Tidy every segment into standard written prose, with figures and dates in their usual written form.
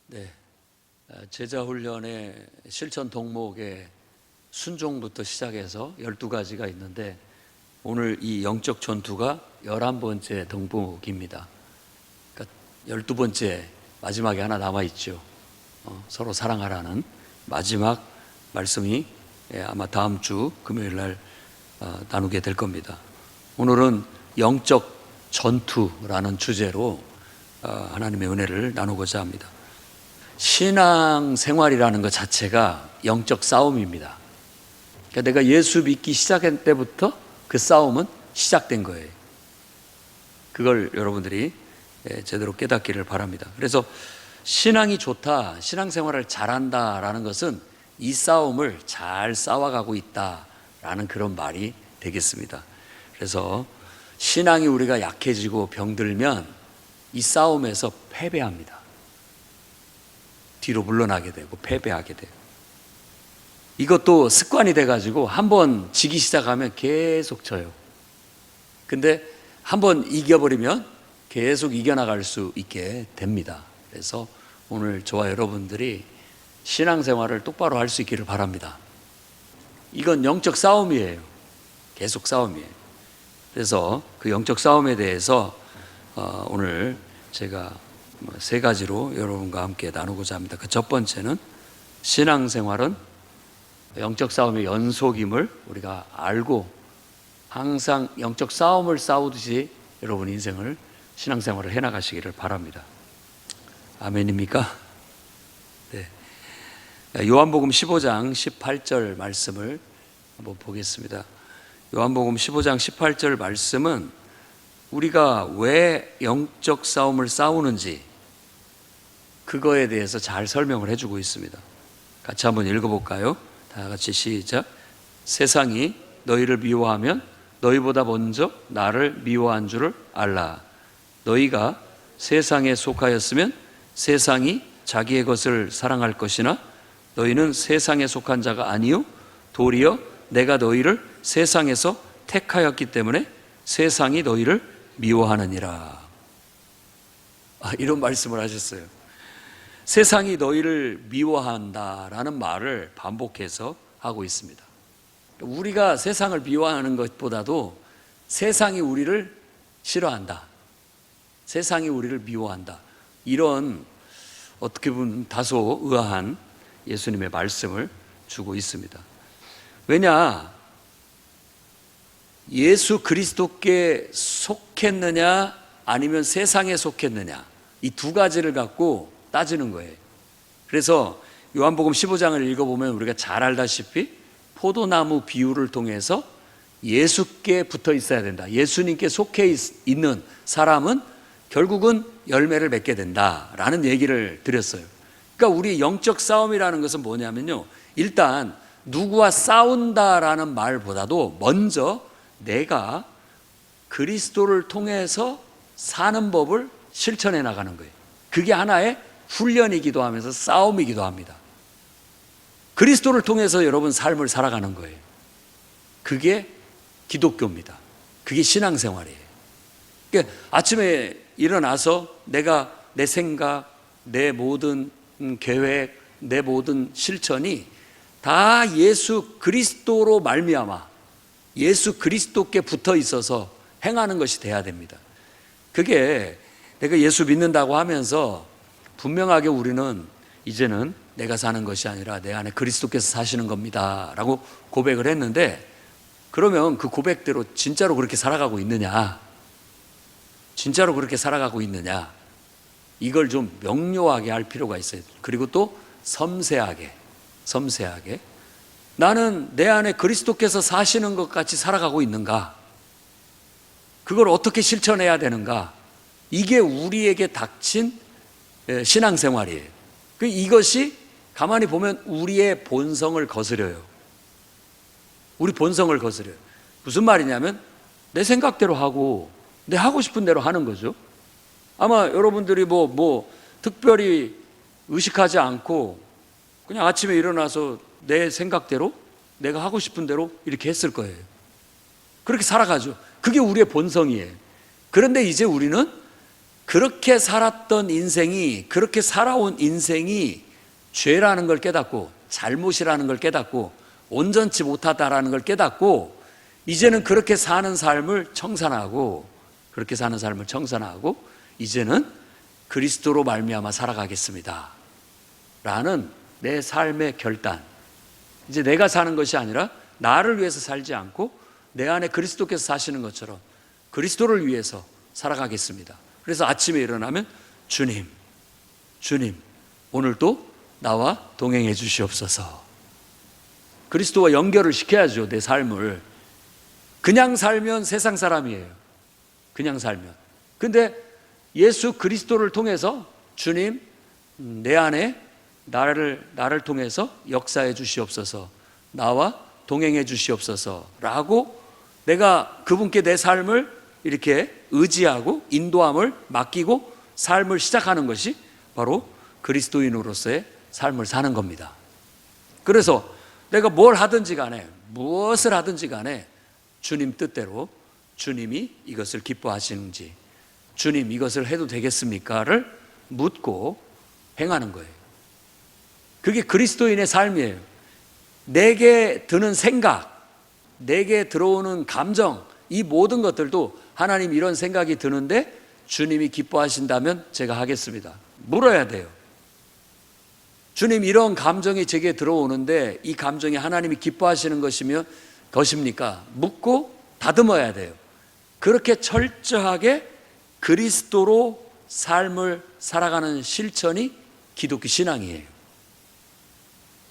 네, 제자훈련의 실천 동목의 순종부터 시작해서 12가지가 있는데 오늘 이 영적 전투가 11번째 덕목입니다. 그러니까 12번째 마지막에 하나 남아있죠. 서로 사랑하라는 마지막 말씀이 아마 다음 주 금요일 날 나누게 될 겁니다. 오늘은 영적 전투라는 주제로 하나님의 은혜를 나누고자 합니다. 신앙생활이라는 것 자체가 영적 싸움입니다. 그러니까 내가 예수 믿기 시작한 때부터 그 싸움은 시작된 거예요. 그걸 여러분들이 제대로 깨닫기를 바랍니다. 그래서 신앙이 좋다, 신앙생활을 잘한다라는 것은 이 싸움을 잘 싸워가고 있다라는 그런 말이 되겠습니다. 그래서 신앙이 우리가 약해지고 병들면 이 싸움에서 패배합니다. 뒤로 물러나게 되고 패배하게 돼요. 이것도 습관이 돼가지고 한번 지기 시작하면 계속 져요. 근데 한번 이겨버리면 계속 이겨나갈 수 있게 됩니다. 그래서 오늘 저와 여러분들이 신앙생활을 똑바로 할 수 있기를 바랍니다. 이건 영적 싸움이에요. 계속 싸움이에요. 그래서 그 영적 싸움에 대해서 오늘 제가 3가지로 여러분과 함께 나누고자 합니다. 그 첫 번째는 신앙생활은 영적 싸움의 연속임을 우리가 알고 항상 영적 싸움을 싸우듯이 여러분 인생을 신앙생활을 해나가시기를 바랍니다. 아멘입니까? 네. 요한복음 15장 18절 말씀을 한번 보겠습니다. 요한복음 15장 18절 말씀은 우리가 왜 영적 싸움을 싸우는지 그거에 대해서 잘 설명을 해주고 있습니다. 같이 한번 읽어볼까요? 다 같이 시작. 세상이 너희를 미워하면 너희보다 먼저 나를 미워한 줄을 알라. 너희가 세상에 속하였으면 세상이 자기의 것을 사랑할 것이나 너희는 세상에 속한 자가 아니요 도리어 내가 너희를 세상에서 택하였기 때문에 세상이 너희를 미워하느니라. 이런 말씀을 하셨어요. 세상이 너희를 미워한다라는 말을 반복해서 하고 있습니다. 우리가 세상을 미워하는 것보다도 세상이 우리를 싫어한다, 세상이 우리를 미워한다, 이런 어떻게 보면 다소 의아한 예수님의 말씀을 주고 있습니다. 왜냐? 예수 그리스도께 속했느냐 아니면 세상에 속했느냐, 이 2가지를 갖고 따지는 거예요. 그래서 요한복음 15장을 읽어보면 우리가 잘 알다시피 포도나무 비유를 통해서 예수께 붙어 있어야 된다, 예수님께 속해 있는 사람은 결국은 열매를 맺게 된다라는 얘기를 드렸어요. 그러니까 우리 영적 싸움이라는 것은 뭐냐면요, 일단 누구와 싸운다라는 말보다도 먼저 내가 그리스도를 통해서 사는 법을 실천해 나가는 거예요. 그게 하나의 훈련이기도 하면서 싸움이기도 합니다. 그리스도를 통해서 여러분 삶을 살아가는 거예요. 그게 기독교입니다. 그게 신앙생활이에요. 그러니까 아침에 일어나서 내가 내 생각, 내 모든 계획, 내 모든 실천이 다 예수 그리스도로 말미암아 예수 그리스도께 붙어 있어서 행하는 것이 돼야 됩니다. 그게 내가 예수 믿는다고 하면서 분명하게 우리는 이제는 내가 사는 것이 아니라 내 안에 그리스도께서 사시는 겁니다 라고 고백을 했는데, 그러면 그 고백대로 진짜로 그렇게 살아가고 있느냐, 진짜로 그렇게 살아가고 있느냐, 이걸 좀 명료하게 할 필요가 있어요. 그리고 또 섬세하게 나는 내 안에 그리스도께서 사시는 것 같이 살아가고 있는가, 그걸 어떻게 실천해야 되는가, 이게 우리에게 닥친 신앙생활이에요. 이것이 가만히 보면 우리의 본성을 거스려요. 우리 본성을 거스려요. 무슨 말이냐면 내 생각대로 하고 내 하고 싶은 대로 하는 거죠. 아마 여러분들이 뭐 특별히 의식하지 않고 그냥 아침에 일어나서 내 생각대로 내가 하고 싶은 대로 이렇게 했을 거예요. 그렇게 살아가죠. 그게 우리의 본성이에요. 그런데 이제 우리는 그렇게 살았던 인생이, 그렇게 살아온 인생이 죄라는 걸 깨닫고 잘못이라는 걸 깨닫고 온전치 못하다라는 걸 깨닫고 이제는 그렇게 사는 삶을 청산하고 이제는 그리스도로 말미암아 살아가겠습니다 라는 내 삶의 결단. 이제 내가 사는 것이 아니라 나를 위해서 살지 않고 내 안에 그리스도께서 사시는 것처럼 그리스도를 위해서 살아가겠습니다. 그래서 아침에 일어나면 주님 오늘도 나와 동행해 주시옵소서. 그리스도와 연결을 시켜야죠. 내 삶을. 그냥 살면 세상 사람이에요. 그냥 살면. 근데 예수 그리스도를 통해서 주님 내 안에 나를 통해서 역사해 주시옵소서, 나와 동행해 주시옵소서 라고 내가 그분께 내 삶을 이렇게 의지하고 인도함을 맡기고 삶을 시작하는 것이 바로 그리스도인으로서의 삶을 사는 겁니다. 그래서 내가 뭘 하든지 간에 무엇을 하든지 간에 주님 뜻대로 주님이 이것을 기뻐하시는지, 주님 이것을 해도 되겠습니까?를 묻고 행하는 거예요. 그게 그리스도인의 삶이에요. 내게 드는 생각, 내게 들어오는 감정, 이 모든 것들도 하나님 이런 생각이 드는데 주님이 기뻐하신다면 제가 하겠습니다. 물어야 돼요. 주님 이런 감정이 제게 들어오는데 이 감정이 하나님이 기뻐하시는 것입니까? 묻고 다듬어야 돼요. 그렇게 철저하게 그리스도로 삶을 살아가는 실천이 기독교 신앙이에요.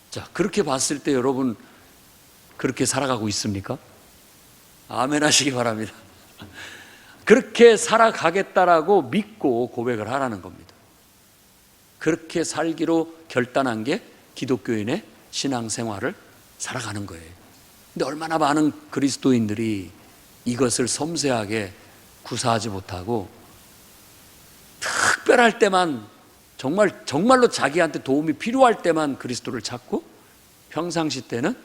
자, 그렇게 봤을 때 여러분 그렇게 살아가고 있습니까? 아멘 하시기 바랍니다. 그렇게 살아가겠다라고 믿고 고백을 하라는 겁니다. 그렇게 살기로 결단한 게 기독교인의 신앙생활을 살아가는 거예요. 근데 얼마나 많은 그리스도인들이 이것을 섬세하게 구사하지 못하고 특별할 때만 정말로 자기한테 도움이 필요할 때만 그리스도를 찾고 평상시 때는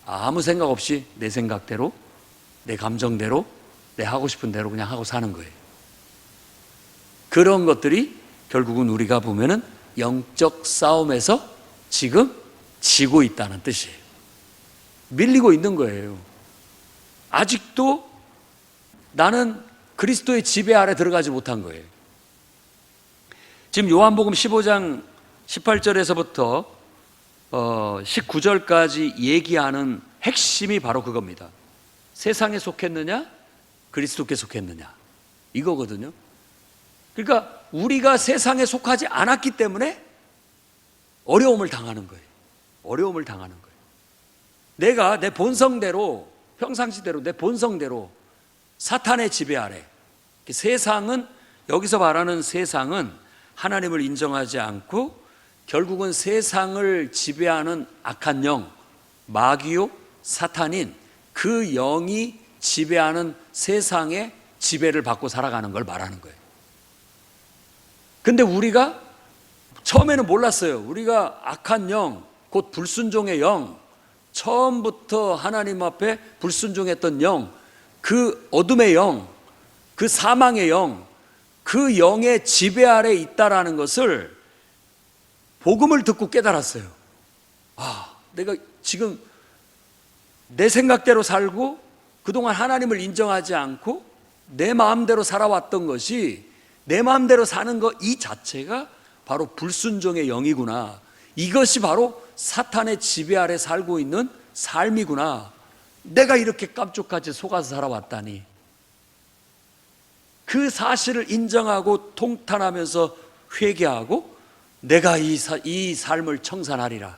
아무 생각 없이 내 생각대로, 내 감정대로, 내 하고 싶은 대로 그냥 하고 사는 거예요. 그런 것들이 결국은 우리가 보면은 영적 싸움에서 지금 지고 있다는 뜻이에요. 밀리고 있는 거예요. 아직도 나는 그리스도의 지배 아래 들어가지 못한 거예요. 지금 요한복음 15장 18절에서부터 19절까지 얘기하는 핵심이 바로 그겁니다. 세상에 속했느냐, 그리스도께 속했느냐, 이거거든요. 그러니까 우리가 세상에 속하지 않았기 때문에 어려움을 당하는 거예요. 어려움을 당하는 거예요. 내가 내 본성대로, 평상시대로 내 본성대로 사탄의 지배 아래, 세상은, 여기서 말하는 세상은 하나님을 인정하지 않고 결국은 세상을 지배하는 악한 영, 마귀요 사탄인 그 영이 지배하는 세상의 지배를 받고 살아가는 걸 말하는 거예요. 근데 우리가 처음에는 몰랐어요. 우리가 악한 영, 곧 불순종의 영, 처음부터 하나님 앞에 불순종했던 영, 그 어둠의 영, 그 사망의 영, 그 영의 지배 아래 있다라는 것을 복음을 듣고 깨달았어요. 아, 내가 지금 내 생각대로 살고 그동안 하나님을 인정하지 않고 내 마음대로 살아왔던 것이, 내 마음대로 사는 것 이 자체가 바로 불순종의 영이구나. 이것이 바로 사탄의 지배 아래 살고 있는 삶이구나. 내가 이렇게 깜짝같이 속아서 살아왔다니. 그 사실을 인정하고 통탄하면서 회개하고 내가 이 삶을 청산하리라.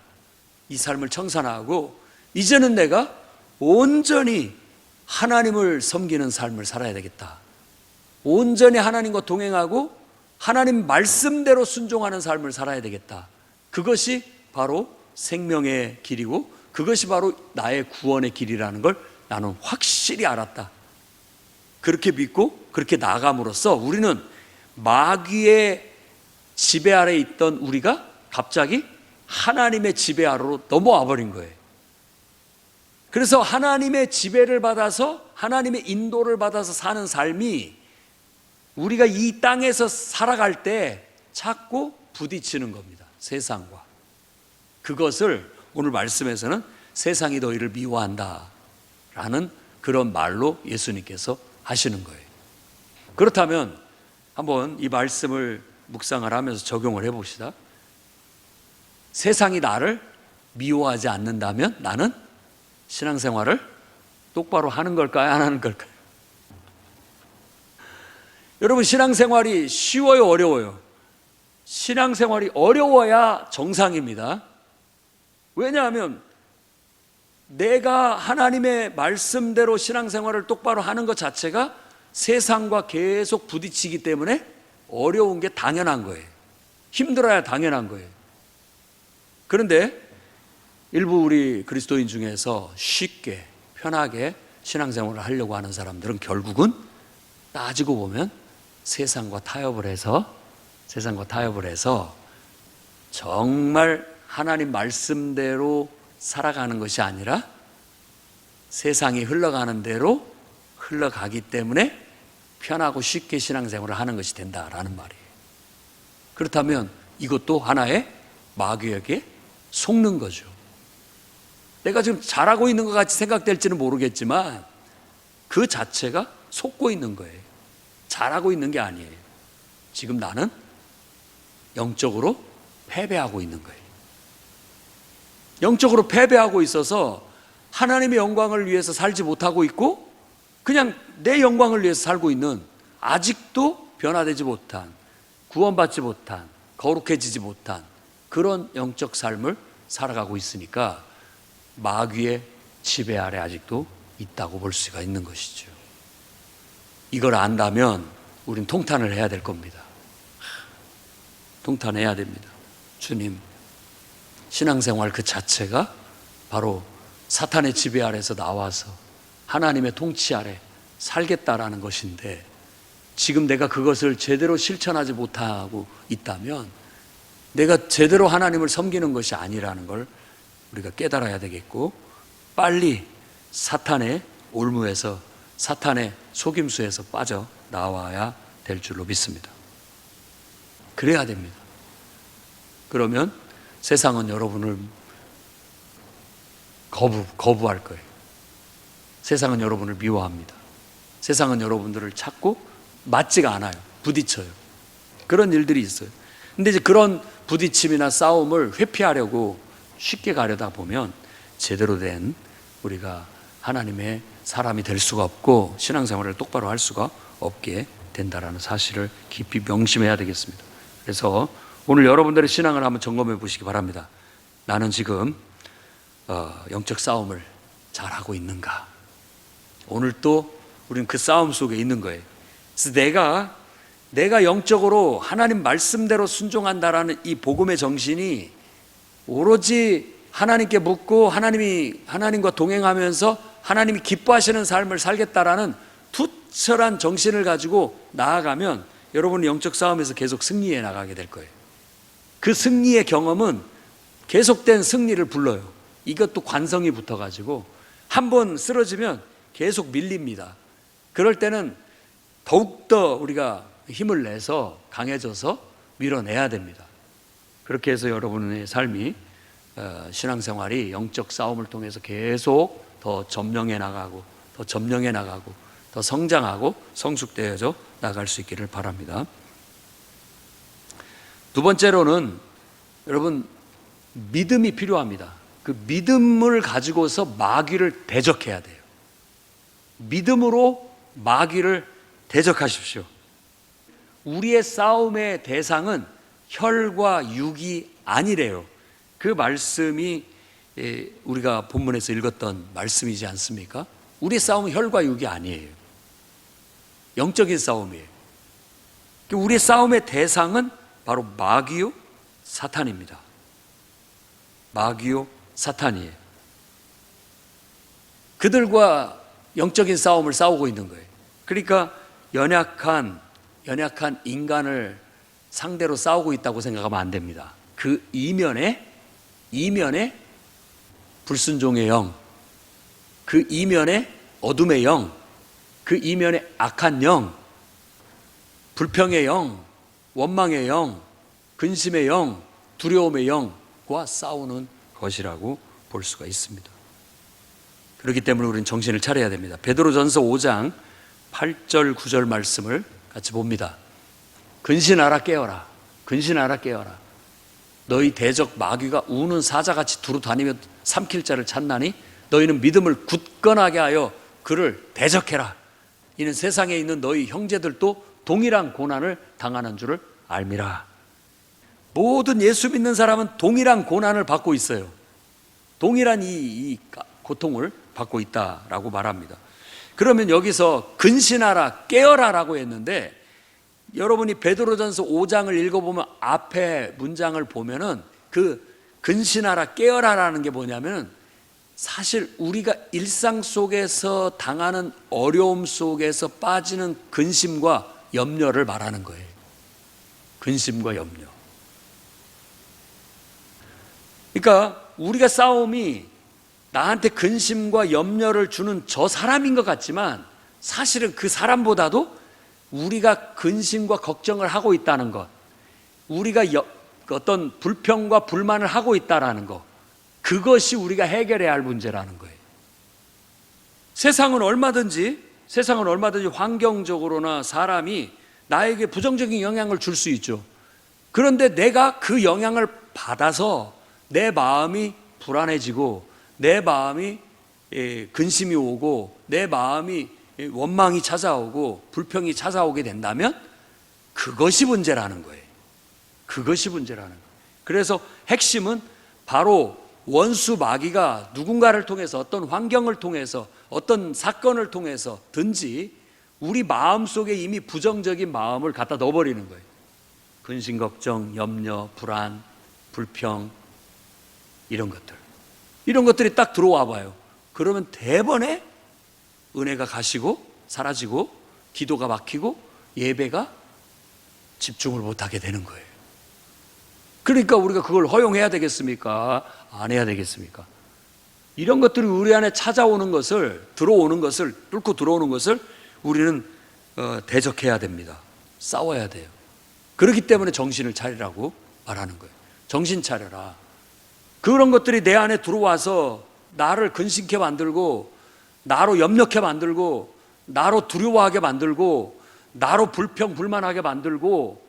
이 삶을 청산하고 이제는 내가 온전히 하나님을 섬기는 삶을 살아야 되겠다. 온전히 하나님과 동행하고 하나님 말씀대로 순종하는 삶을 살아야 되겠다. 그것이 바로 생명의 길이고 그것이 바로 나의 구원의 길이라는 걸 나는 확실히 알았다. 그렇게 믿고 그렇게 나아감으로써 우리는 마귀의 지배 아래 있던 우리가 갑자기 하나님의 지배 아래로 넘어와 버린 거예요. 그래서 하나님의 지배를 받아서, 하나님의 인도를 받아서 사는 삶이 우리가 이 땅에서 살아갈 때 자꾸 부딪히는 겁니다. 세상과. 그것을 오늘 말씀에서는 세상이 너희를 미워한다 라는 그런 말로 예수님께서 하시는 거예요. 그렇다면 한번 이 말씀을 묵상을 하면서 적용을 해봅시다. 세상이 나를 미워하지 않는다면 나는 신앙생활을 똑바로 하는 걸까요? 안 하는 걸까요? 여러분, 신앙생활이 쉬워요? 어려워요? 신앙생활이 어려워야 정상입니다. 왜냐하면 내가 하나님의 말씀대로 신앙생활을 똑바로 하는 것 자체가 세상과 계속 부딪히기 때문에 어려운 게 당연한 거예요. 힘들어야 당연한 거예요. 그런데 일부 우리 그리스도인 중에서 쉽게 편하게 신앙생활을 하려고 하는 사람들은 결국은 따지고 보면 세상과 타협을 해서 정말 하나님 말씀대로 살아가는 것이 아니라 세상이 흘러가는 대로 흘러가기 때문에 편하고 쉽게 신앙생활을 하는 것이 된다라는 말이에요. 그렇다면 이것도 하나의 마귀에게 속는 거죠. 내가 지금 잘하고 있는 것 같이 생각될지는 모르겠지만 그 자체가 속고 있는 거예요. 잘하고 있는 게 아니에요. 지금 나는 영적으로 패배하고 있는 거예요. 영적으로 패배하고 있어서 하나님의 영광을 위해서 살지 못하고 있고 그냥 내 영광을 위해서 살고 있는, 아직도 변화되지 못한, 구원받지 못한, 거룩해지지 못한 그런 영적 삶을 살아가고 있으니까 마귀의 지배 아래 아직도 있다고 볼 수가 있는 것이죠. 이걸 안다면 우린 통탄을 해야 될 겁니다. 통탄해야 됩니다. 주님, 신앙생활 그 자체가 바로 사탄의 지배 아래서 나와서 하나님의 통치 아래 살겠다라는 것인데 지금 내가 그것을 제대로 실천하지 못하고 있다면 내가 제대로 하나님을 섬기는 것이 아니라는 걸 우리가 깨달아야 되겠고, 빨리 사탄의 올무에서, 사탄의 속임수에서 빠져나와야 될 줄로 믿습니다. 그래야 됩니다. 그러면 세상은 여러분을 거부할 거예요. 세상은 여러분을 미워합니다. 세상은 여러분들을 찾고 맞지가 않아요. 부딪혀요. 그런 일들이 있어요. 근데 이제 그런 부딪힘이나 싸움을 회피하려고 쉽게 가려다 보면 제대로 된 우리가 하나님의 사람이 될 수가 없고 신앙생활을 똑바로 할 수가 없게 된다라는 사실을 깊이 명심해야 되겠습니다. 그래서 오늘 여러분들의 신앙을 한번 점검해 보시기 바랍니다. 나는 지금 영적 싸움을 잘하고 있는가? 오늘 또 우리는 그 싸움 속에 있는 거예요. 그래서 내가 영적으로 하나님 말씀대로 순종한다라는 이 복음의 정신이 오로지 하나님께 묻고 하나님과 동행하면서 하나님이 기뻐하시는 삶을 살겠다라는 투철한 정신을 가지고 나아가면 여러분은 영적 싸움에서 계속 승리해 나가게 될 거예요. 그 승리의 경험은 계속된 승리를 불러요. 이것도 관성이 붙어가지고 한번 쓰러지면 계속 밀립니다. 그럴 때는 더욱더 우리가 힘을 내서 강해져서 밀어내야 됩니다. 그렇게 해서 여러분의 삶이 신앙생활이 영적 싸움을 통해서 계속 더 점령해 나가고 더 성장하고 성숙되어져 나갈 수 있기를 바랍니다. 두 번째로는 여러분, 믿음이 필요합니다. 그 믿음을 가지고서 마귀를 대적해야 돼요. 믿음으로 마귀를 대적하십시오. 우리의 싸움의 대상은 혈과 육이 아니래요. 그 말씀이 우리가 본문에서 읽었던 말씀이지 않습니까? 우리의 싸움은 혈과 육이 아니에요. 영적인 싸움이에요. 우리의 싸움의 대상은 바로 마귀요 사탄입니다. 마귀요 사탄이에요. 그들과 영적인 싸움을 싸우고 있는 거예요. 그러니까 연약한 인간을 상대로 싸우고 있다고 생각하면 안 됩니다. 그 이면에 불순종의 영, 그 이면에 어둠의 영, 그 이면에 악한 영, 불평의 영, 원망의 영, 근심의 영, 두려움의 영과 싸우는 것이라고 볼 수가 있습니다. 그렇기 때문에 우리는 정신을 차려야 됩니다. 베드로전서 5장 8절 9절 말씀을 같이 봅니다. 근신하라 깨어라. 근신하라 깨어라. 너희 대적 마귀가 우는 사자같이 두루 다니며 삼킬 자를 찾나니 너희는 믿음을 굳건하게 하여 그를 대적해라. 이는 세상에 있는 너희 형제들도 동일한 고난을 당하는 줄을 알미라. 모든 예수 믿는 사람은 동일한 고난을 받고 있어요. 동일한 이 고통을 받고 있다라고 말합니다. 그러면 여기서 근신하라 깨어라라고 했는데, 여러분이 베드로전서 5장을 읽어보면 앞에 문장을 보면은 그 근신하라 깨어라라는 게 뭐냐면, 사실 우리가 일상 속에서 당하는 어려움 속에서 빠지는 근심과 염려를 말하는 거예요. 근심과 염려. 그러니까 우리가 싸움이 나한테 근심과 염려를 주는 저 사람인 것 같지만, 사실은 그 사람보다도 우리가 근심과 걱정을 하고 있다는 것, 우리가 어떤 불평과 불만을 하고 있다는 것, 그것이 우리가 해결해야 할 문제라는 거예요. 세상은 얼마든지 환경적으로나 사람이 나에게 부정적인 영향을 줄 수 있죠. 그런데 내가 그 영향을 받아서 내 마음이 불안해지고, 내 마음이 근심이 오고, 내 마음이 원망이 찾아오고 불평이 찾아오게 된다면 그것이 문제라는 거예요. 그것이 문제라는 거예요. 그래서 핵심은 바로 원수 마귀가 누군가를 통해서, 어떤 환경을 통해서, 어떤 사건을 통해서든지 우리 마음속에 이미 부정적인 마음을 갖다 넣어버리는 거예요. 근심, 걱정, 염려, 불안, 불평, 이런 것들이 딱 들어와 봐요. 그러면 대번에 은혜가 가시고 사라지고 기도가 막히고 예배가 집중을 못하게 되는 거예요. 그러니까 우리가 그걸 허용해야 되겠습니까? 안 해야 되겠습니까? 이런 것들이 우리 안에 찾아오는 것을, 뚫고 들어오는 것을 우리는 대적해야 됩니다. 싸워야 돼요. 그렇기 때문에 정신을 차리라고 말하는 거예요. 정신 차려라. 그런 것들이 내 안에 들어와서 나를 근심케 만들고, 나로 염려케 만들고, 나로 두려워하게 만들고, 나로 불평 불만하게 만들고,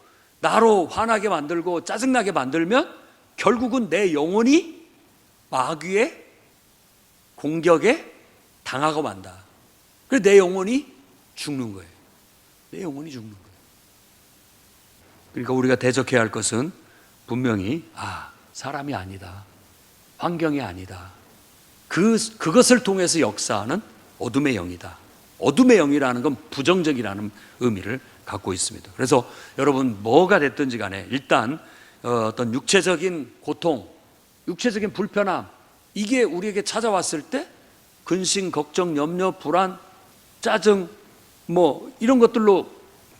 나로 화나게 만들고 짜증나게 만들면 결국은 내 영혼이 마귀의 공격에 당하고 만다. 그래서 내 영혼이 죽는 거예요. 내 영혼이 죽는 거예요. 그러니까 우리가 대적해야 할 것은 분명히 사람이 아니다, 환경이 아니다, 그것을 통해서 역사하는 어둠의 영이다. 어둠의 영이라는 건 부정적이라는 의미를 갖고 있습니다. 그래서 여러분 뭐가 됐든지 간에 일단 어떤 육체적인 고통, 육체적인 불편함, 이게 우리에게 찾아왔을 때 근심, 걱정, 염려, 불안, 짜증 이런 것들로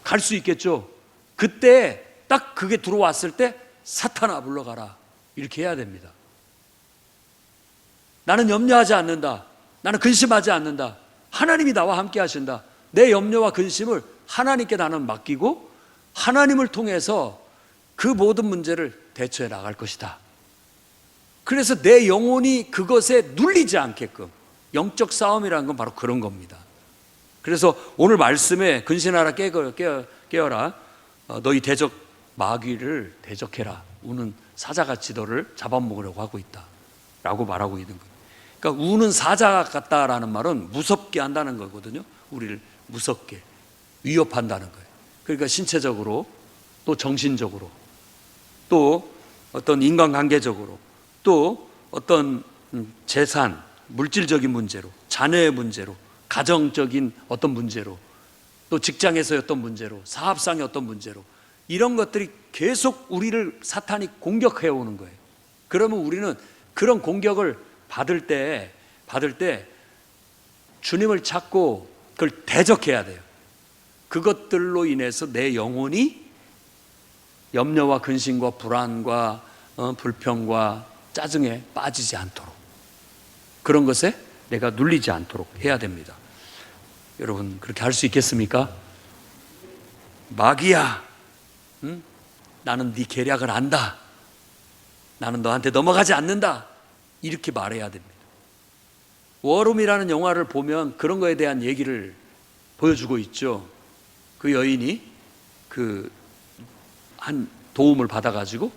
갈 수 있겠죠. 그때 딱 그게 들어왔을 때 사탄아 물러가라, 이렇게 해야 됩니다. 나는 염려하지 않는다, 나는 근심하지 않는다, 하나님이 나와 함께 하신다. 내 염려와 근심을 하나님께 나는 맡기고 하나님을 통해서 그 모든 문제를 대처해 나갈 것이다. 그래서 내 영혼이 그것에 눌리지 않게끔, 영적 싸움이라는 건 바로 그런 겁니다. 그래서 오늘 말씀에 근신하라 깨어라, 너희 대적 마귀를 대적해라, 우는 사자같이 너를 잡아먹으려고 하고 있다 라고 말하고 있는 거예요. 그러니까 우는 사자 같다라는 말은 무섭게 한다는 거거든요. 우리를 무섭게 위협한다는 거예요. 그러니까 신체적으로, 또 정신적으로, 또 어떤 인간관계적으로, 또 어떤 재산, 물질적인 문제로, 자녀의 문제로, 가정적인 어떤 문제로, 또 직장에서의 어떤 문제로, 사업상의 어떤 문제로, 이런 것들이 계속 우리를 사탄이 공격해 오는 거예요. 그러면 우리는 그런 공격을 받을 때 주님을 찾고 그걸 대적해야 돼요. 그것들로 인해서 내 영혼이 염려와 근심과 불안과 불평과 짜증에 빠지지 않도록, 그런 것에 내가 눌리지 않도록 해야 됩니다. 여러분 그렇게 할 수 있겠습니까? 마귀야, 응? 나는 네 계략을 안다. 나는 너한테 넘어가지 않는다. 이렇게 말해야 됩니다. 워룸이라는 영화를 보면 그런 거에 대한 얘기를 보여주고 있죠. 그 여인이 한 도움을 받아가지고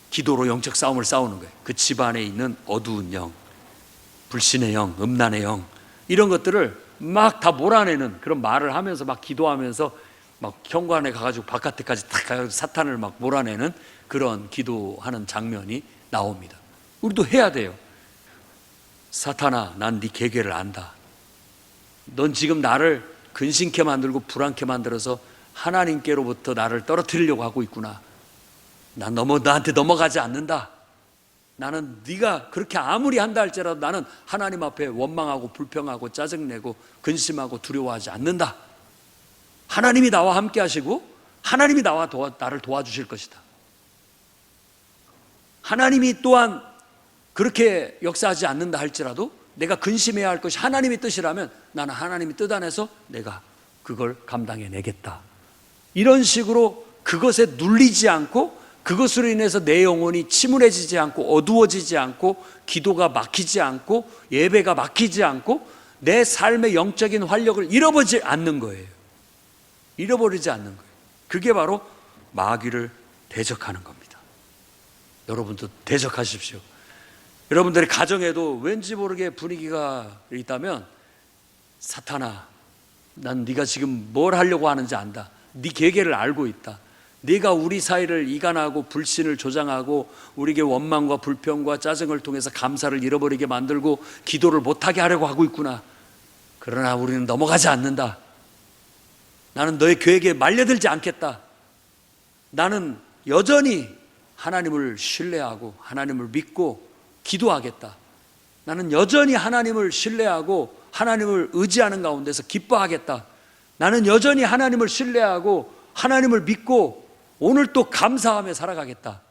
기도로 영적 싸움을 싸우는 거예요. 그 집안에 있는 어두운 영, 불신의 영, 음란의 영, 이런 것들을 막 다 몰아내는 그런 말을 하면서 막 기도하면서 막 현관에 가가지고 바깥에까지 탁 가가지고 사탄을 막 몰아내는 그런 기도하는 장면이 나옵니다. 우리도 해야 돼요. 사탄아, 난 네 계획을 안다. 넌 지금 나를 근심케 만들고 불안케 만들어서 하나님께로부터 나를 떨어뜨리려고 하고 있구나. 난 나한테 넘어가지 않는다. 나는 네가 그렇게 아무리 한다 할지라도 나는 하나님 앞에 원망하고 불평하고 짜증내고 근심하고 두려워하지 않는다. 하나님이 나와 함께 하시고 하나님이 나를 도와주실 것이다. 하나님이 또한 그렇게 역사하지 않는다 할지라도 내가 근심해야 할 것이 하나님의 뜻이라면 나는 하나님의 뜻 안에서 내가 그걸 감당해내겠다. 이런 식으로 그것에 눌리지 않고 그것으로 인해서 내 영혼이 침울해지지 않고 어두워지지 않고 기도가 막히지 않고 예배가 막히지 않고 내 삶의 영적인 활력을 잃어버리지 않는 거예요. 잃어버리지 않는 거예요. 그게 바로 마귀를 대적하는 겁니다. 여러분도 대적하십시오. 여러분들의 가정에도 왠지 모르게 분위기가 있다면 사탄아, 난 네가 지금 뭘 하려고 하는지 안다. 네 계획을 알고 있다. 네가 우리 사이를 이간하고 불신을 조장하고 우리에게 원망과 불평과 짜증을 통해서 감사를 잃어버리게 만들고 기도를 못하게 하려고 하고 있구나. 그러나 우리는 넘어가지 않는다. 나는 너의 계획에 말려들지 않겠다. 나는 여전히 하나님을 신뢰하고 하나님을 믿고 기도하겠다. 나는 여전히 하나님을 신뢰하고 하나님을 의지하는 가운데서 기뻐하겠다. 나는 여전히 하나님을 신뢰하고 하나님을 믿고 오늘 또 감사하며 살아가겠다.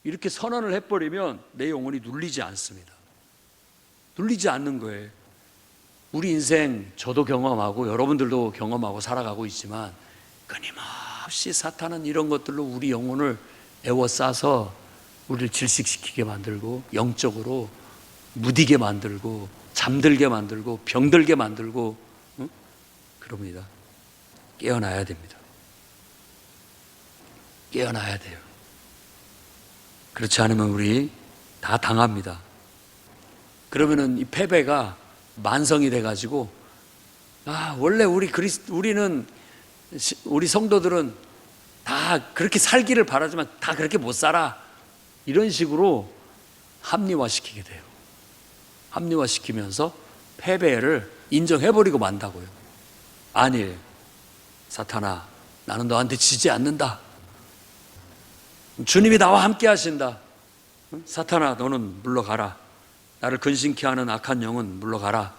이렇게 선언을 해버리면 내 영혼이 눌리지 않습니다. 눌리지 않는 거예요. 우리 인생 저도 경험하고 여러분들도 경험하고 살아가고 있지만 끊임없이 사탄은 이런 것들로 우리 영혼을 애워싸서 우리를 질식시키게 만들고 영적으로 무디게 만들고 잠들게 만들고 병들게 만들고 그럽니다. 깨어나야 됩니다. 깨어나야 돼요. 그렇지 않으면 우리 다 당합니다. 그러면은 이 패배가 만성이 돼가지고 원래 우리는 우리 성도들은 다 그렇게 살기를 바라지만 다 그렇게 못 살아. 이런 식으로 합리화시키게 돼요. 합리화시키면서 패배를 인정해버리고 만다고요. 아니에요. 사탄아, 나는 너한테 지지 않는다. 주님이 나와 함께 하신다. 사탄아, 너는 물러가라. 나를 근심케 하는 악한 영은 물러가라.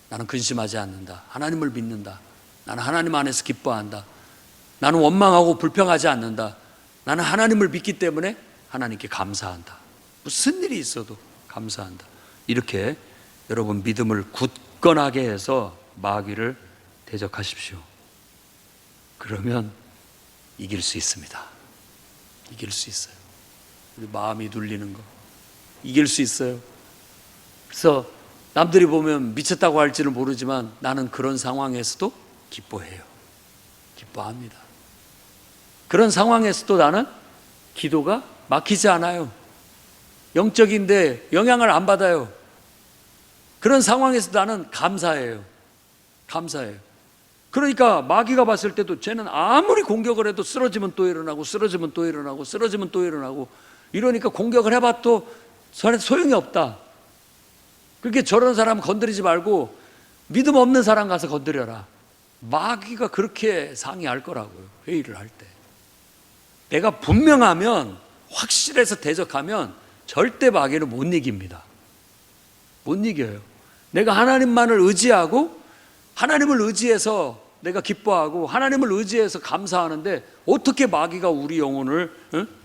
나는 근심하지 않는다. 하나님을 믿는다. 나는 하나님 안에서 기뻐한다. 나는 원망하고 불평하지 않는다. 나는 하나님을 믿기 때문에 하나님께 감사한다. 무슨 일이 있어도 감사한다. 이렇게 여러분 믿음을 굳건하게 해서 마귀를 대적하십시오. 그러면 이길 수 있습니다. 이길 수 있어요. 우리 마음이 눌리는 거 이길 수 있어요. 그래서 남들이 보면 미쳤다고 할지는 모르지만 나는 그런 상황에서도 기뻐해요. 기뻐합니다. 그런 상황에서도 나는 기도가 막히지 않아요. 영적인데 영향을 안 받아요. 그런 상황에서 나는 감사해요. 감사해요. 그러니까 마귀가 봤을 때도 쟤는 아무리 공격을 해도 쓰러지면 또 일어나고 쓰러지면 또 일어나고 쓰러지면 또 일어나고 이러니까 공격을 해봐도 소용이 없다. 그렇게 저런 사람 건드리지 말고 믿음 없는 사람 가서 건드려라. 마귀가 그렇게 상의할 거라고요. 회의를 할 때. 내가 분명하면 확실해서 대적하면 절대 마귀는 못 이깁니다. 못 이겨요. 내가 하나님만을 의지하고 하나님을 의지해서 내가 기뻐하고 하나님을 의지해서 감사하는데 어떻게 마귀가 우리 영혼을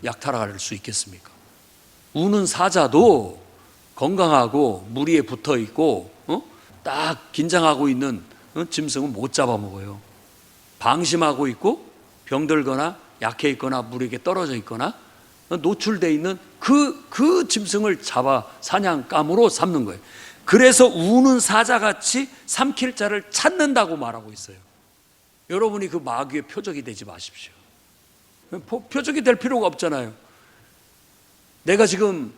약탈할 수 있겠습니까? 우는 사자도 건강하고 무리에 붙어 있고 딱 긴장하고 있는 짐승은 못 잡아먹어요. 방심하고 있고 병들거나 약해 있거나 물에게 떨어져 있거나 노출되어 있는 그 짐승을 잡아 사냥감으로 삼는 거예요. 그래서 우는 사자같이 삼킬 자를 찾는다고 말하고 있어요. 여러분이 그 마귀의 표적이 되지 마십시오. 표적이 될 필요가 없잖아요. 내가 지금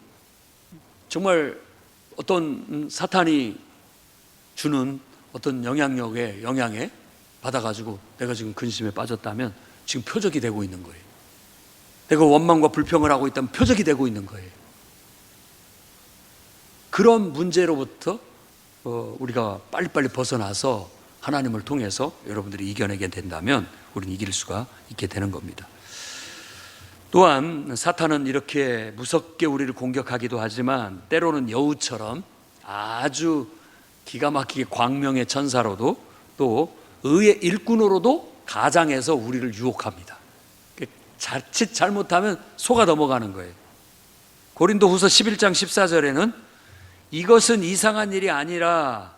정말 어떤 사탄이 주는 어떤 영향에 받아가지고 내가 지금 근심에 빠졌다면 지금 표적이 되고 있는 거예요. 내가 원망과 불평을 하고 있다면 표적이 되고 있는 거예요. 그런 문제로부터 우리가 빨리빨리 벗어나서 하나님을 통해서 여러분들이 이겨내게 된다면 우리는 이길 수가 있게 되는 겁니다. 또한 사탄은 이렇게 무섭게 우리를 공격하기도 하지만 때로는 여우처럼 아주 기가 막히게 광명의 천사로도 또 의의 일꾼으로도 가장해서 우리를 유혹합니다. 자칫 잘못하면 속아 넘어가는 거예요. 고린도후서 11장 14절에는 이것은 이상한 일이 아니라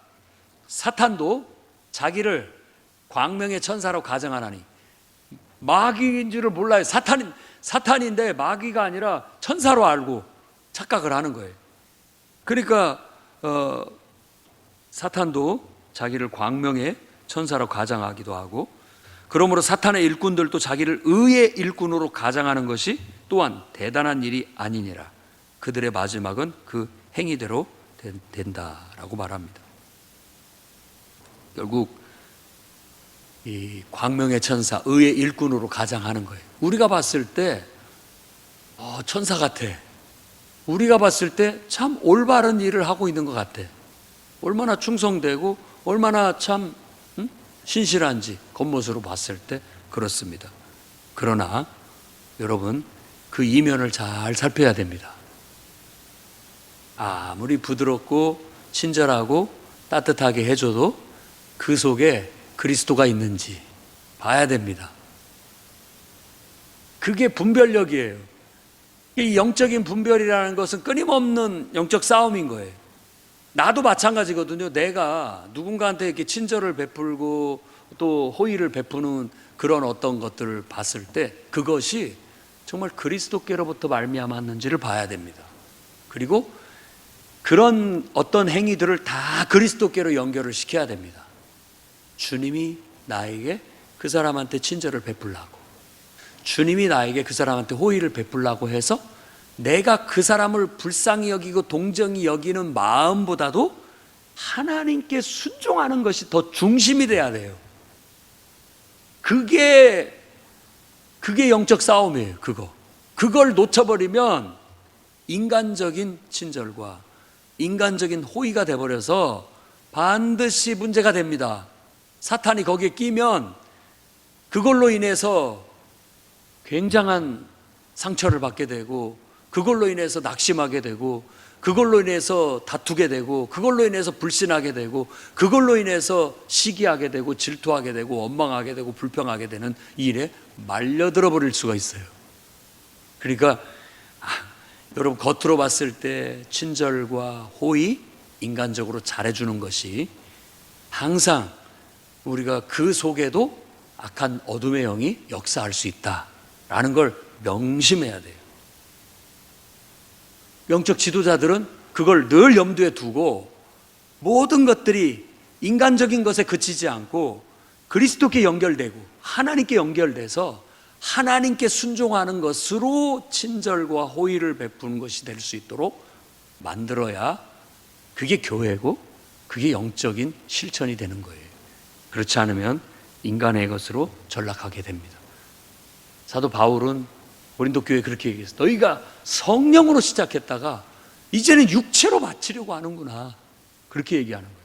사탄도 자기를 광명의 천사로 가정하나니, 마귀인 줄을 몰라요. 사탄인데 마귀가 아니라 천사로 알고 착각을 하는 거예요. 그러니까 사탄도 자기를 광명의 천사로 가장하기도 하고, 그러므로 사탄의 일꾼들도 자기를 의의 일꾼으로 가장하는 것이 또한 대단한 일이 아니니라. 그들의 마지막은 그 행위대로 된다라고 말합니다. 결국 이 광명의 천사, 의의 일꾼으로 가장하는 거예요. 우리가 봤을 때 천사 같아. 우리가 봤을 때 참 올바른 일을 하고 있는 것 같아. 얼마나 충성되고 얼마나 참 신실한지 겉모습으로 봤을 때 그렇습니다. 그러나 여러분, 그 이면을 잘 살펴야 됩니다. 아무리 부드럽고 친절하고 따뜻하게 해줘도 그 속에 그리스도가 있는지 봐야 됩니다. 그게 분별력이에요. 이 영적인 분별이라는 것은 끊임없는 영적 싸움인 거예요. 나도 마찬가지거든요. 내가 누군가한테 이렇게 친절을 베풀고 또 호의를 베푸는 그런 어떤 것들을 봤을 때 그것이 정말 그리스도께로부터 말미암았는지를 봐야 됩니다. 그리고 그런 어떤 행위들을 다 그리스도께로 연결을 시켜야 됩니다. 주님이 나에게 그 사람한테 친절을 베풀라고, 주님이 나에게 그 사람한테 호의를 베풀라고 해서 내가 그 사람을 불쌍히 여기고 동정히 여기는 마음보다도 하나님께 순종하는 것이 더 중심이 돼야 돼요. 그게 영적 싸움이에요. 그걸 놓쳐버리면 인간적인 친절과 인간적인 호의가 돼버려서 반드시 문제가 됩니다. 사탄이 거기에 끼면 그걸로 인해서 굉장한 상처를 받게 되고, 그걸로 인해서 낙심하게 되고, 그걸로 인해서 다투게 되고, 그걸로 인해서 불신하게 되고, 그걸로 인해서 시기하게 되고, 질투하게 되고, 원망하게 되고, 불평하게 되는 이 일에 말려들어 버릴 수가 있어요. 그러니까 여러분, 겉으로 봤을 때 친절과 호의, 인간적으로 잘해주는 것이 항상 우리가 그 속에도 악한 어둠의 영이 역사할 수 있다라는 걸 명심해야 돼요. 영적 지도자들은 그걸 늘 염두에 두고 모든 것들이 인간적인 것에 그치지 않고 그리스도께 연결되고 하나님께 연결돼서 하나님께 순종하는 것으로 친절과 호의를 베푸는 것이 될 수 있도록 만들어야 그게 교회고 그게 영적인 실천이 되는 거예요. 그렇지 않으면 인간의 것으로 전락하게 됩니다. 사도 바울은 고린도 교회에 그렇게 얘기했어요. 너희가 성령으로 시작했다가 이제는 육체로 마치려고 하는구나. 그렇게 얘기하는 거예요.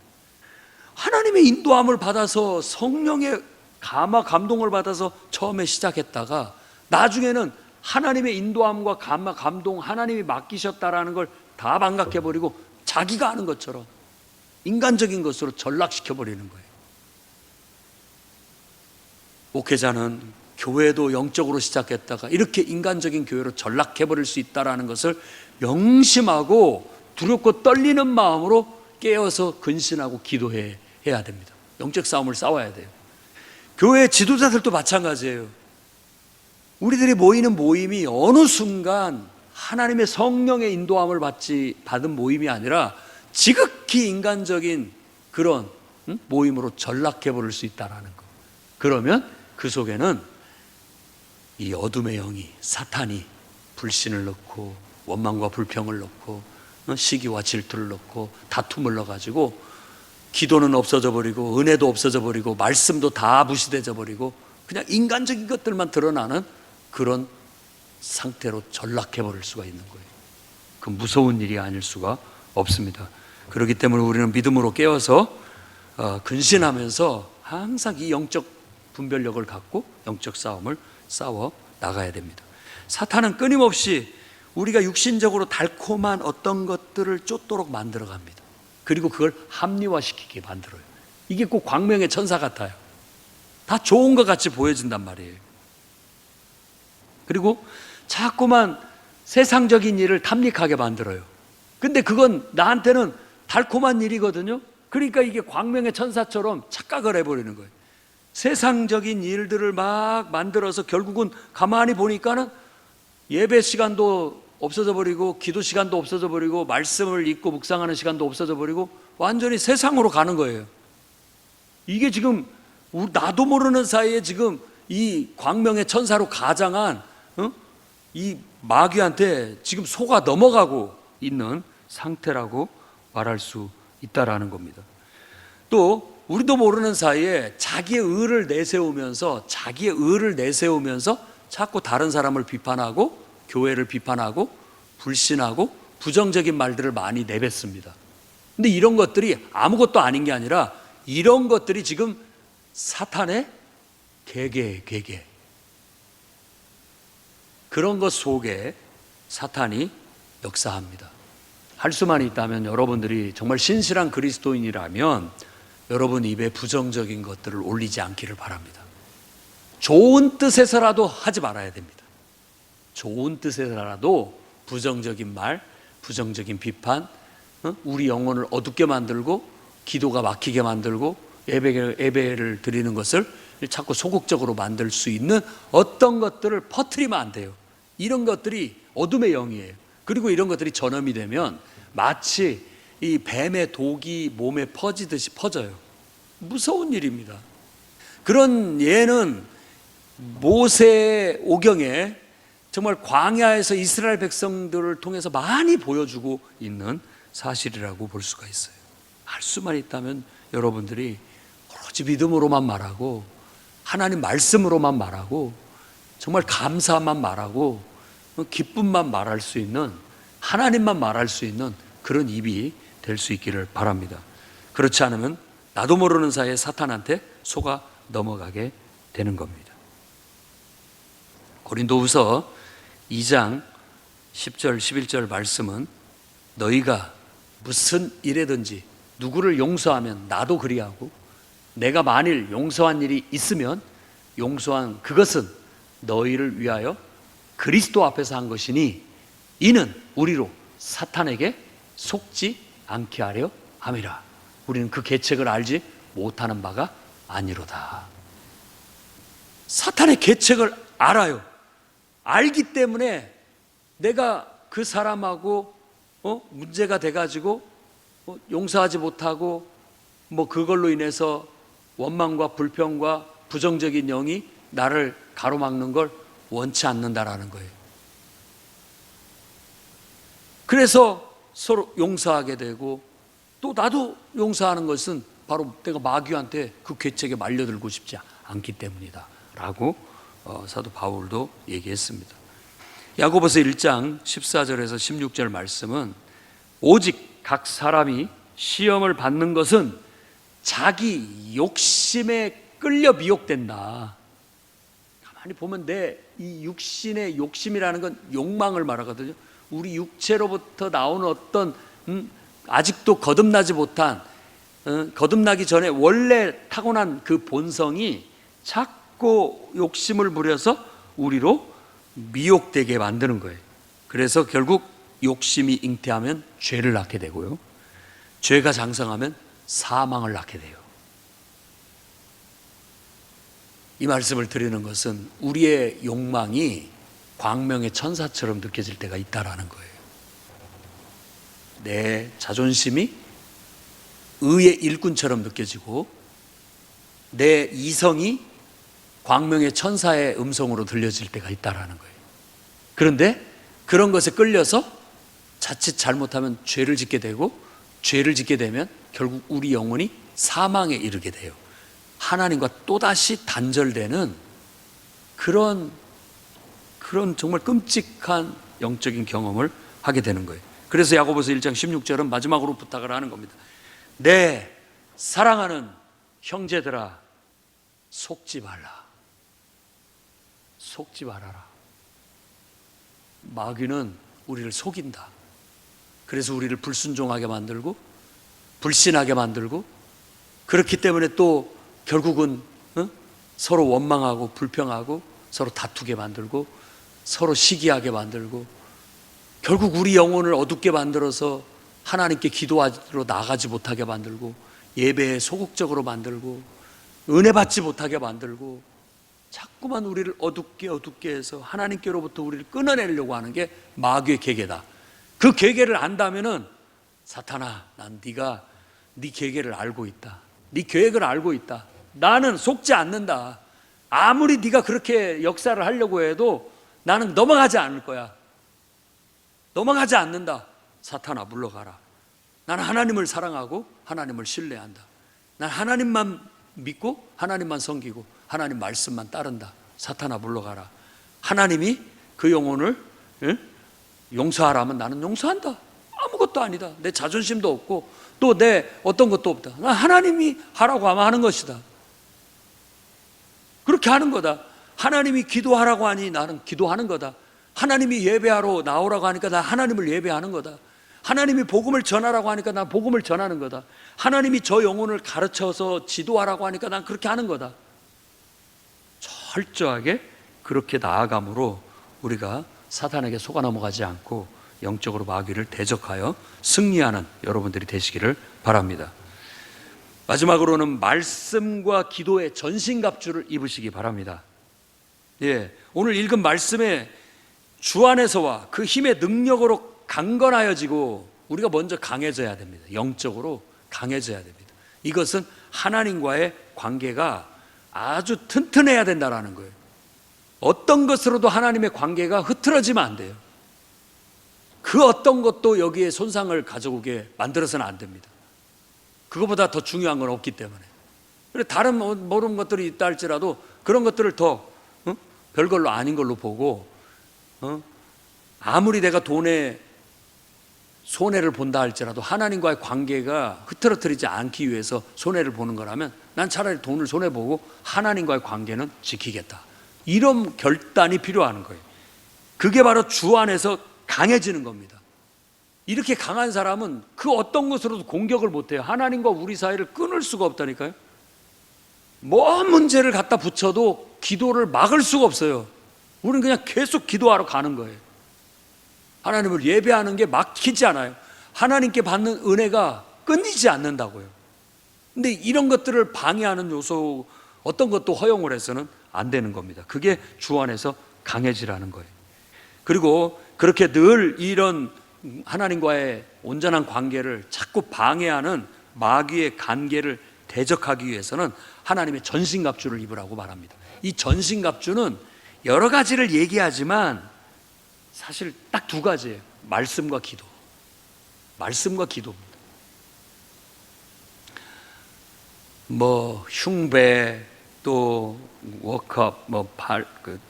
하나님의 인도함을 받아서 성령의 감동을 받아서 처음에 시작했다가 나중에는 하나님의 인도함과 감동, 하나님이 맡기셨다라는 걸 다 망각해버리고 자기가 하는 것처럼 인간적인 것으로 전락시켜버리는 거예요. 목회자는 교회도 영적으로 시작했다가 이렇게 인간적인 교회로 전락해버릴 수 있다는 것을 명심하고 두렵고 떨리는 마음으로 깨어서 근신하고 기도해야 됩니다. 영적 싸움을 싸워야 돼요. 교회 지도자들도 마찬가지예요. 우리들이 모이는 모임이 어느 순간 하나님의 성령의 인도함을 받은 모임이 아니라 지극히 인간적인 그런 모임으로 전락해 버릴 수 있다는 거. 그러면 그 속에는 이 어둠의 영이, 사탄이 불신을 넣고 원망과 불평을 넣고 시기와 질투를 넣고 다툼을 넣어가지고 기도는 없어져 버리고 은혜도 없어져 버리고 말씀도 다 무시되져 버리고 그냥 인간적인 것들만 드러나는 그런 상태로 전락해 버릴 수가 있는 거예요. 그 무서운 일이 아닐 수가 없습니다. 그렇기 때문에 우리는 믿음으로 깨어서 근신하면서 항상 이 영적 분별력을 갖고 영적 싸움을 싸워 나가야 됩니다. 사탄은 끊임없이 우리가 육신적으로 달콤한 어떤 것들을 쫓도록 만들어 갑니다. 그리고 그걸 합리화시키게 만들어요. 이게 꼭 광명의 천사 같아요. 다 좋은 것 같이 보여진단 말이에요. 그리고 자꾸만 세상적인 일을 탐닉하게 만들어요. 근데 그건 나한테는 달콤한 일이거든요. 그러니까 이게 광명의 천사처럼 착각을 해버리는 거예요. 세상적인 일들을 막 만들어서 결국은 가만히 보니까는 예배 시간도 없어져 버리고 기도 시간도 없어져 버리고 말씀을 읽고 묵상하는 시간도 없어져 버리고 완전히 세상으로 가는 거예요. 이게 지금 나도 모르는 사이에 지금 이 광명의 천사로 가장한 이 마귀한테 지금 속아 넘어가고 있는 상태라고 말할 수 있다라는 겁니다. 또 우리도 모르는 사이에 자기의 의를 내세우면서 자꾸 다른 사람을 비판하고 교회를 비판하고 불신하고 부정적인 말들을 많이 내뱉습니다. 근데 이런 것들이 아무것도 아닌 게 아니라 이런 것들이 지금 사탄의 계계 그런 것 속에 사탄이 역사합니다. 할 수만 있다면 여러분들이 정말 신실한 그리스도인이라면 여러분 입에 부정적인 것들을 올리지 않기를 바랍니다. 좋은 뜻에서라도 하지 말아야 됩니다. 좋은 뜻에서라도 부정적인 말, 부정적인 비판, 우리 영혼을 어둡게 만들고 기도가 막히게 만들고 예배를 드리는 것을 자꾸 소극적으로 만들 수 있는 어떤 것들을 퍼뜨리면 안 돼요. 이런 것들이 어둠의 영이에요. 그리고 이런 것들이 전염이 되면 마치 이 뱀의 독이 몸에 퍼지듯이 퍼져요. 무서운 일입니다. 그런 예는 모세 오경에 정말 광야에서 이스라엘 백성들을 통해서 많이 보여주고 있는 사실이라고 볼 수가 있어요. 할 수만 있다면 여러분들이 오로지 믿음으로만 말하고 하나님 말씀으로만 말하고 정말 감사만 말하고 기쁨만 말할 수 있는 하나님만 말할 수 있는 그런 입이 될 수 있기를 바랍니다. 그렇지 않으면 나도 모르는 사이에 사탄한테 속아 넘어가게 되는 겁니다. 고린도후서 2장 10절 11절 말씀은 너희가 무슨 일에든지 누구를 용서하면 나도 그리하고 내가 만일 용서한 일이 있으면 용서한 그것은 너희를 위하여 그리스도 앞에서 한 것이니 이는 우리로 사탄에게 속지 않게 하려 함이라. 우리는 그 계책을 알지 못하는 바가 아니로다. 사탄의 계책을 알아요. 알기 때문에 내가 그 사람하고 문제가 돼가지고 용서하지 못하고 그걸로 인해서 원망과 불평과 부정적인 영이 나를 가로막는 걸 원치 않는다라는 거예요. 그래서 서로 용서하게 되고 또 나도 용서하는 것은 바로 내가 마귀한테 그 계책에 말려들고 싶지 않기 때문이다 라고 사도 바울도 얘기했습니다. 야고보서 1장 14절에서 16절 말씀은 오직 각 사람이 시험을 받는 것은 자기 욕심에 끌려 미혹된다. 가만히 보면 내 이 육신의 욕심이라는 건 욕망을 말하거든요. 우리 육체로부터 나오는 어떤 아직도 거듭나지 못한 거듭나기 전에 원래 타고난 그 본성이 자꾸 욕심을 부려서 우리로 미혹되게 만드는 거예요. 그래서 결국 욕심이 잉태하면 죄를 낳게 되고요, 죄가 장성하면 사망을 낳게 돼요. 이 말씀을 드리는 것은 우리의 욕망이 광명의 천사처럼 느껴질 때가 있다라는 거예요. 내 자존심이 의의 일꾼처럼 느껴지고 내 이성이 광명의 천사의 음성으로 들려질 때가 있다라는 거예요. 그런데 그런 것에 끌려서 자칫 잘못하면 죄를 짓게 되고, 죄를 짓게 되면 결국 우리 영혼이 사망에 이르게 돼요. 하나님과 또다시 단절되는 그런 정말 끔찍한 영적인 경험을 하게 되는 거예요. 그래서 야고보서 1장 16절은 마지막으로 부탁을 하는 겁니다. 내 사랑하는 형제들아, 속지 말라. 속지 말아라. 마귀는 우리를 속인다. 그래서 우리를 불순종하게 만들고 불신하게 만들고, 그렇기 때문에 또 결국은 서로 원망하고 불평하고 서로 다투게 만들고 서로 시기하게 만들고, 결국 우리 영혼을 어둡게 만들어서 하나님께 기도하러 나가지 못하게 만들고, 예배에 소극적으로 만들고, 은혜 받지 못하게 만들고, 자꾸만 우리를 어둡게 해서 하나님께로부터 우리를 끊어내려고 하는 게 마귀의 계계다. 그 계계를 안다면은 사탄아, 난 네가 네 계계를 알고 있다. 네 계획을 알고 있다. 나는 속지 않는다. 아무리 네가 그렇게 역사를 하려고 해도 나는 넘어가지 않을 거야. 넘어가지 않는다. 사탄아, 물러가라. 나는 하나님을 사랑하고 하나님을 신뢰한다. 난 하나님만 믿고 하나님만 섬기고 하나님 말씀만 따른다. 사탄아, 물러가라. 하나님이 그 영혼을 용서하라면 나는 용서한다. 아무것도 아니다. 내 자존심도 없고 또 내 어떤 것도 없다. 난 하나님이 하라고 하면 하는 것이다. 그렇게 하는 거다. 하나님이 기도하라고 하니 나는 기도하는 거다. 하나님이 예배하러 나오라고 하니까 나 하나님을 예배하는 거다. 하나님이 복음을 전하라고 하니까 난 복음을 전하는 거다. 하나님이 저 영혼을 가르쳐서 지도하라고 하니까 난 그렇게 하는 거다. 철저하게 그렇게 나아감으로 우리가 사탄에게 속아 넘어가지 않고 영적으로 마귀를 대적하여 승리하는 여러분들이 되시기를 바랍니다. 마지막으로는 말씀과 기도의 전신갑주를 입으시기 바랍니다. 오늘 읽은 말씀에 주 안에서와 그 힘의 능력으로 강건하여지고 우리가 먼저 강해져야 됩니다. 영적으로 강해져야 됩니다. 이것은 하나님과의 관계가 아주 튼튼해야 된다는 거예요. 어떤 것으로도 하나님의 관계가 흐트러지면 안 돼요. 그 어떤 것도 여기에 손상을 가져오게 만들어서는 안 됩니다. 그것보다 더 중요한 건 없기 때문에. 다른 모르는 것들이 있다 할지라도 그런 것들을 더 별걸로 아닌 걸로 보고, 아무리 내가 돈에 손해를 본다 할지라도 하나님과의 관계가 흐트러뜨리지 않기 위해서 손해를 보는 거라면 난 차라리 돈을 손해보고 하나님과의 관계는 지키겠다. 이런 결단이 필요한 거예요. 그게 바로 주 안에서 강해지는 겁니다. 이렇게 강한 사람은 그 어떤 것으로도 공격을 못해요. 하나님과 우리 사이를 끊을 수가 없다니까요. 뭔 문제를 갖다 붙여도 기도를 막을 수가 없어요. 우리는 그냥 계속 기도하러 가는 거예요. 하나님을 예배하는 게 막히지 않아요. 하나님께 받는 은혜가 끊이지 않는다고요. 근데 이런 것들을 방해하는 요소 어떤 것도 허용을 해서는 안 되는 겁니다. 그게 주 안에서 강해지라는 거예요. 그리고 그렇게 늘 이런 하나님과의 온전한 관계를 자꾸 방해하는 마귀의 관계를 대적하기 위해서는 하나님의 전신갑주를 입으라고 말합니다. 이 전신갑주는 여러 가지를 얘기하지만 사실 딱 두 가지예요. 말씀과 기도. 말씀과 기도입니다. 흉배, 또 워크업,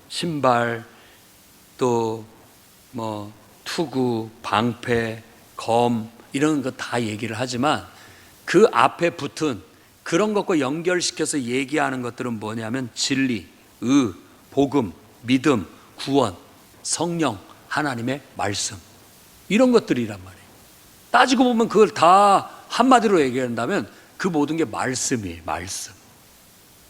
신발, 또 투구, 방패, 검 이런 거 다 얘기를 하지만 그 앞에 붙은 그런 것과 연결시켜서 얘기하는 것들은 뭐냐면 진리, 복음, 믿음, 구원, 성령, 하나님의 말씀, 이런 것들이란 말이에요. 따지고 보면 그걸 다 한마디로 얘기한다면 그 모든 게 말씀이에요. 말씀.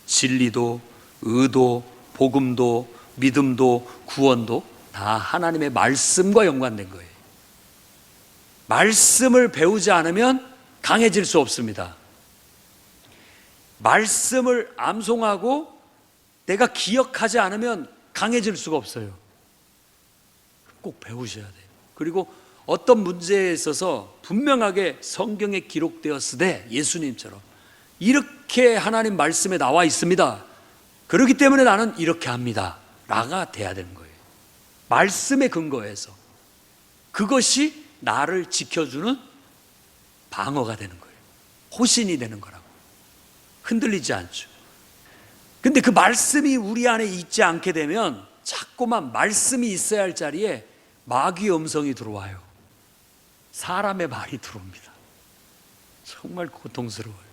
진리도, 의도, 복음도, 믿음도, 구원도 다 하나님의 말씀과 연관된 거예요. 말씀을 배우지 않으면 강해질 수 없습니다. 말씀을 암송하고 내가 기억하지 않으면 강해질 수가 없어요. 꼭 배우셔야 돼요. 그리고 어떤 문제에 있어서 분명하게 성경에 기록되었으되 예수님처럼 이렇게 하나님 말씀에 나와 있습니다. 그렇기 때문에 나는 이렇게 합니다. 라가 돼야 되는 거예요. 말씀에 근거해서. 그것이 나를 지켜주는 방어가 되는 거예요. 호신이 되는 거라고. 흔들리지 않죠. 근데 그 말씀이 우리 안에 있지 않게 되면 자꾸만 말씀이 있어야 할 자리에 마귀의 음성이 들어와요. 사람의 말이 들어옵니다. 정말 고통스러워요.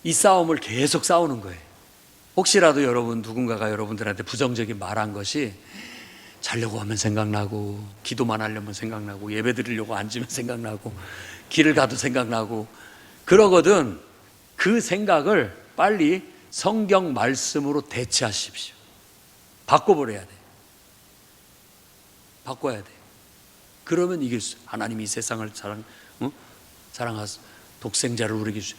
이 싸움을 계속 싸우는 거예요. 혹시라도 여러분 누군가가 여러분들한테 부정적인 말한 것이 자려고 하면 생각나고, 기도만 하려면 생각나고, 예배 드리려고 앉으면 생각나고, 길을 가도 생각나고 그러거든. 그 생각을 빨리 성경 말씀으로 대체하십시오. 바꿔버려야 돼. 바꿔야 돼. 그러면 이길 수. 하나님이 이 세상을 사랑하사 독생자를 우리에게 주시.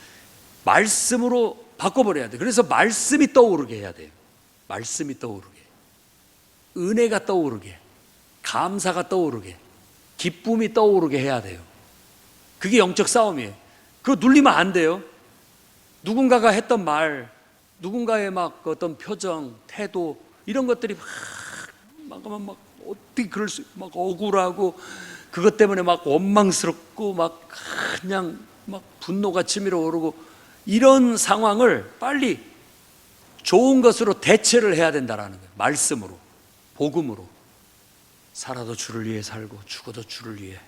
말씀으로 바꿔버려야 돼. 그래서 말씀이 떠오르게 해야 돼요. 말씀이 떠오르게, 은혜가 떠오르게, 감사가 떠오르게, 기쁨이 떠오르게 해야 돼요. 그게 영적 싸움이에요. 그거 눌리면 안 돼요. 누군가가 했던 말, 누군가의 막 어떤 표정, 태도 이런 것들이 막 어떻게 그럴 수, 막 억울하고 그것 때문에 막 원망스럽고 막 그냥 막 분노가 치밀어 오르고 이런 상황을 빨리 좋은 것으로 대체를 해야 된다라는 거예요. 말씀으로, 복음으로. 살아도 주를 위해 살고 죽어도 주를 위해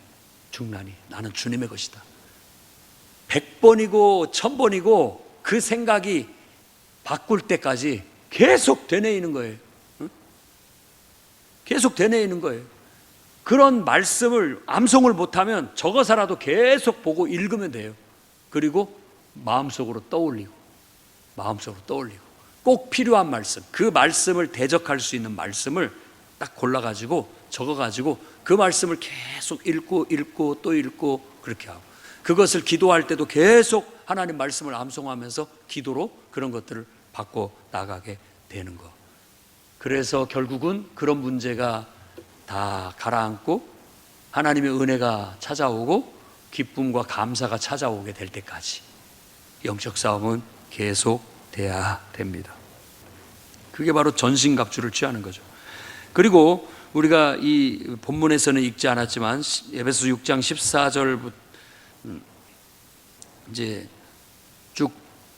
죽나니 나는 주님의 것이다. 100번이고 1000번이고 그 생각이 바꿀 때까지 계속 되뇌이는 거예요. 응? 계속 되뇌이는 거예요. 그런 말씀을 암송을 못하면 적어서라도 계속 보고 읽으면 돼요. 그리고 마음속으로 떠올리고 꼭 필요한 말씀, 그 말씀을 대적할 수 있는 말씀을 딱 골라가지고 적어가지고 그 말씀을 계속 읽고 또 읽고 그렇게 하고, 그것을 기도할 때도 계속 하나님 말씀을 암송하면서 기도로 그런 것들을 바꿔 나가게 되는 거. 그래서 결국은 그런 문제가 다 가라앉고 하나님의 은혜가 찾아오고 기쁨과 감사가 찾아오게 될 때까지 영적 싸움은 계속돼야 됩니다. 그게 바로 전신갑주를 취하는 거죠. 그리고 우리가 이 본문에서는 읽지 않았지만 에베소 6장 14절부터 이제 쭉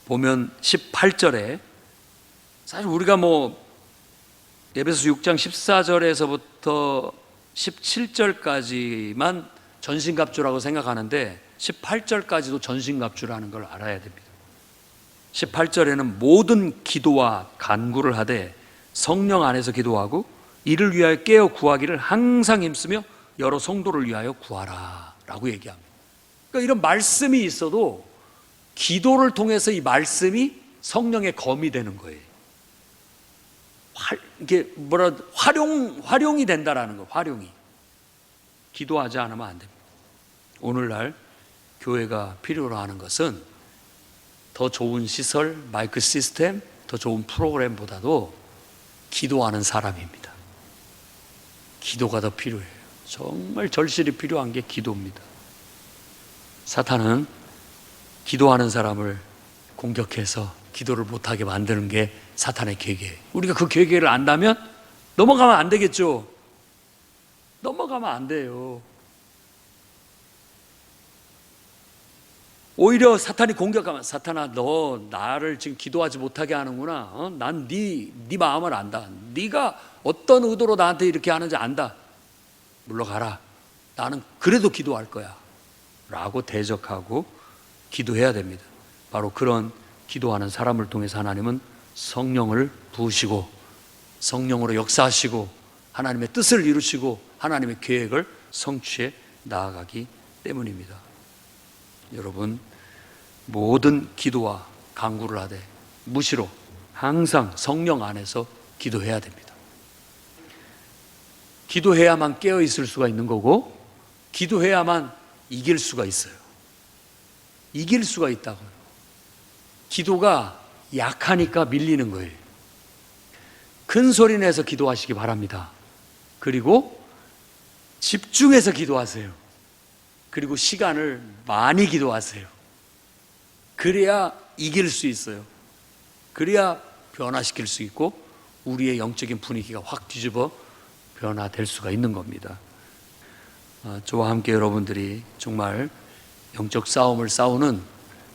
보면 18절에 사실 우리가 에베소 6장 14절에서부터 17절까지만 전신갑주라고 생각하는데 18절까지도 전신갑주라는 걸 알아야 됩니다. 18절에는 모든 기도와 간구를 하되 성령 안에서 기도하고 이를 위하여 깨어 구하기를 항상 힘쓰며 여러 성도를 위하여 구하라 라고 얘기합니다. 그러니까 이런 말씀이 있어도 기도를 통해서 이 말씀이 성령의 검이 되는 거예요. 이게 활용이 된다라는 거. 활용이. 기도하지 않으면 안 됩니다. 오늘날 교회가 필요로 하는 것은 더 좋은 시설, 마이크 시스템, 더 좋은 프로그램보다도 기도하는 사람입니다. 기도가 더 필요해요. 정말 절실히 필요한 게 기도입니다. 사탄은 기도하는 사람을 공격해서 기도를 못하게 만드는 게 사탄의 계계예요. 우리가 그 계계를 안다면 넘어가면 안 되겠죠. 넘어가면 안 돼요. 오히려 사탄이 공격하면, 사탄아 너 나를 지금 기도하지 못하게 하는구나. 난 네 마음을 안다. 네가 어떤 의도로 나한테 이렇게 하는지 안다. 물러가라. 나는 그래도 기도할 거야 라고 대적하고 기도해야 됩니다. 바로 그런 기도하는 사람을 통해서 하나님은 성령을 부으시고 성령으로 역사하시고 하나님의 뜻을 이루시고 하나님의 계획을 성취해 나아가기 때문입니다. 여러분, 모든 기도와 간구를 하되 무시로 항상 성령 안에서 기도해야 됩니다. 기도해야만 깨어 있을 수가 있는 거고 기도해야만 이길 수가 있어요. 이길 수가 있다고요. 기도가 약하니까 밀리는 거예요. 큰 소리 내서 기도하시기 바랍니다. 그리고 집중해서 기도하세요. 그리고 시간을 많이 기도하세요. 그래야 이길 수 있어요. 그래야 변화시킬 수 있고 우리의 영적인 분위기가 확 뒤집어 변화될 수가 있는 겁니다. 저와 함께 여러분들이 정말 영적 싸움을 싸우는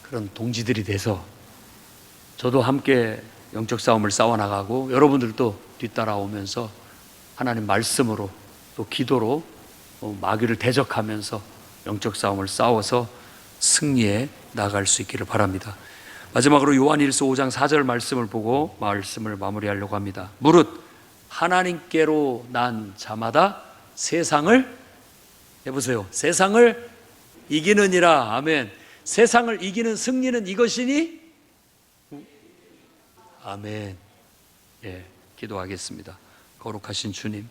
그런 동지들이 돼서 저도 함께 영적 싸움을 싸워나가고 여러분들도 뒤따라오면서 하나님 말씀으로 또 기도로 마귀를 대적하면서 영적 싸움을 싸워서 승리해 나갈 수 있기를 바랍니다. 마지막으로 요한일서 5장 4절 말씀을 보고 말씀을 마무리하려고 합니다. 무릇 하나님께로 난 자마다 세상을 해보세요. 세상을 이기느니라. 아멘. 세상을 이기는 승리는 이것이니? 아멘. 예, 기도하겠습니다. 거룩하신 주님,